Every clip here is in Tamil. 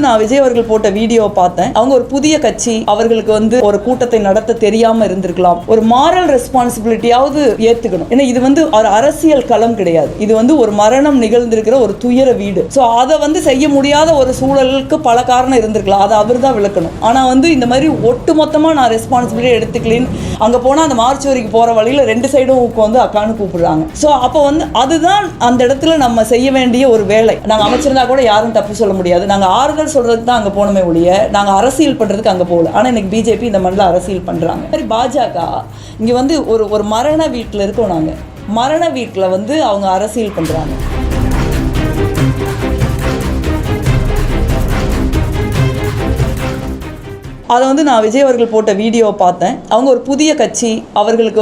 நான் விஜய் அவர்கள் போட்ட வீடியோவை பார்த்தேன். அவங்க ஒரு புதிய கட்சி, அவர்களுக்கு ஒரு கூட்டத்தை நடத்த தெரியாம இருந்திருக்கலாம். ஒரு மாரல் ரெஸ்பான்சிபிலிட்டியாவது ஏத்துக்கணும். ஏன்னா இது ஒரு அரசியல் களம் கிடையாது. இது ஒரு மரணம் நிகழ்ந்திருக்கிற ஒரு துயர வீடு. ஸோ அதை செய்ய முடியாத ஒரு சூழலுக்கு பல காரணம் இருந்திருக்கலாம். அதை அவர் தான் விளக்கணும். ஆனா இந்த மாதிரி ஒட்டு மொத்தமா நான் ரெஸ்பான்சிபிலிட்டி எடுத்துக்கலின்னு அங்க போனா அந்த மார்ச்சுவரிக்கு போற வழியில ரெண்டு சைடும் அக்கான்னு கூப்பிடுறாங்க. ஸோ அப்போ அதுதான் அந்த இடத்துல நம்ம செய்ய வேண்டிய ஒரு வேலை. நாங்க அமைச்சிருந்தா கூட யாரும் தப்பு சொல்ல முடியாது. நாங்க ஆறுதல் சொல்றதுக்கு தான் அங்க போனமே ஒழிய நாங்க அரசியல் பண்றதுக்கு அங்க போகல. ஆனா இன்னைக்கு பிஜேபி இந்த மண்ணில் அரசியல் பண்றாங்க. பாஜக இங்க ஒரு மரண வீட்டில் இருக்கோம். நாங்க மரண வீட்டில் அவங்க அரசியல் பண்றாங்க. அதை நான் விஜய் அவர்கள் போட்ட வீடியோவை பார்த்தேன். அவங்க ஒரு புதிய கட்சி, அவர்களுக்கு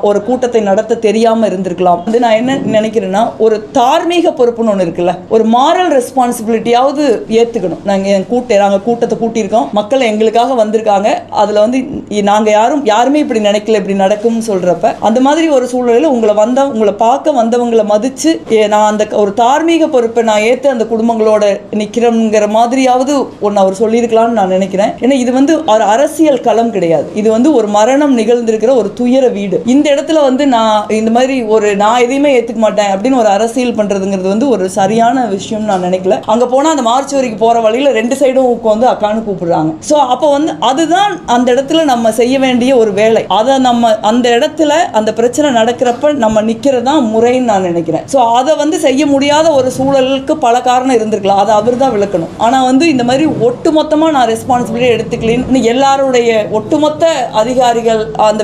ஒரு கூட்டத்தை நடத்த தெரியாமல் இருந்திருக்கலாம். நான் என்ன நினைக்கிறேன்னா, ஒரு தார்மீக பொறுப்புன்னு ஒன்று இருக்குல்ல, ஒரு மாரல் ரெஸ்பான்சிபிலிட்டியாவது ஏற்றுக்கணும். நாங்கள் கூட்டத்தை கூட்டியிருக்கோம், மக்கள் எங்களுக்காக வந்திருக்காங்க. அதில் நாங்கள் யாருமே இப்படி நினைக்கல, இப்படி நடக்கும்னு சொல்கிறப்ப அந்த மாதிரி ஒரு சூழ்நிலையில் உங்களை பார்க்க வந்தவங்களை மதித்து நான் அந்த ஒரு தார்மீக பொறுப்பை நான் ஏற்று அந்த குடும்பங்களோட நிற்கிறோங்கிற மாதிரியாவது ஒன்று அவர் சொல்லியிருக்கலாம்னு நான் நினைக்கிறேன். ஏன்னா இது ஒரு அரசியல் களம் கிடையாது. இது ஒரு மரணம் நிகழ்ந்திருக்கிற ஒரு துயர வீடு. இந்த இடத்துல நான் இந்த மாதிரி நான் எதையுமே ஏத்துக்க மாட்டேன் அப்படின்னு ஒரு அரசியல் பண்றதுங்கிறது ஒரு சரியான விஷயம் நான் நினைக்கல. அங்க போனா அந்த மார்ச்சுவரிக்கு போற வழியில ரெண்டு சைடும் அக்கான்னு கூப்பிடுறாங்க. ஸோ அப்போ அதுதான் அந்த இடத்துல நம்ம செய்ய வேண்டிய ஒரு வேலை. அதை நம்ம அந்த இடத்துல அந்த பிரச்சனை நடக்கிறப்ப நம்ம நிக்கிறதா முறைன்னு நான் நினைக்கிறேன். ஸோ அதை செய்ய முடியாத ஒரு சூழலுக்கு பல காரணம் இருந்திருக்கலாம். அதை அவர் தான் விளக்கணும். ஆனா இந்த மாதிரி ஒட்டு மொத்தமா நான் ரெஸ்பான்சிபிலிட்டி எடுத்துக்கலின்னு எல்லாருடைய ஒட்டுமொத்த அதிகாரிகள், அந்த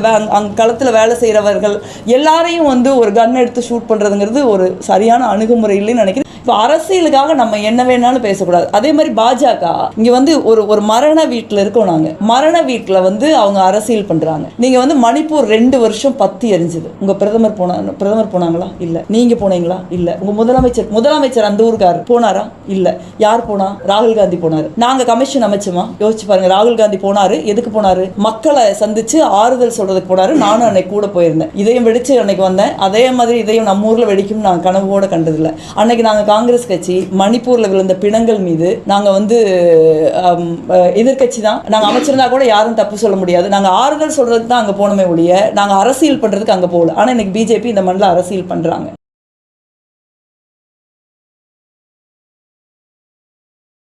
களத்தில் வேலை செய்கிறவர்கள் எல்லாரையும் ஒரு கன் எடுத்து ஷூட் பண்ணுறதுங்கிறது ஒரு சரியான அணுகுமுறை இல்லைன்னு நினைக்கிறேன். இப்போ அரசியலுக்காக நம்ம என்ன வேணாலும் பேசக்கூடாது. அதே மாதிரி பாஜக இங்கே ஒரு மரண வீட்டில் இருக்கோம். நாங்கள் மரண வீட்டில் அவங்க அரசியல் பண்ணுறாங்க. நீங்கள் மணிப்பூர் 2 வருஷம் பத்தி எரிஞ்சுது. உங்கள் பிரதமர் போனாங்களா? இல்லை. நீங்கள் போனீங்களா? இல்லை. உங்கள் முதலமைச்சர் அந்த ஊருக்காரர் போனாரா? இல்லை. யார் போனா? ராகுல் காந்தி போனார். நாங்கள் கமிஷன் அமைச்சோமா? யோசிச்சு பாருங்க. ராகுல் காந்தி போனாரு. எதுக்கு போனாரு? மக்களை சந்திச்சு ஆறுதல் சொல்றதுக்கு போனாரு. நானும் அன்னைக்கு கூட போயிருந்தேன். இதையும் வெடிச்சு அன்னைக்கு வந்தேன். அதே மாதிரி இதையும் நம்ம ஊர்ல வெடிக்கும் நான் கனவோட கண்டதில்லை. அன்னைக்கு நாங்கள் காங்கிரஸ் கட்சி மணிப்பூர்ல விழுந்த பிணங்கள் மீது நாங்க எதிர்கட்சி தான். நாங்க அமைச்சிருந்தா கூட யாரும் தப்பு சொல்ல முடியாது. நாங்க ஆறுதல் சொல்றதுக்கு தான் அங்க போனமே ஒழிய நாங்க அரசியல் பண்றதுக்கு அங்க போகல. ஆனா இன்னைக்கு பிஜேபி இந்த மண்ணில் அரசியல் பண்றாங்க.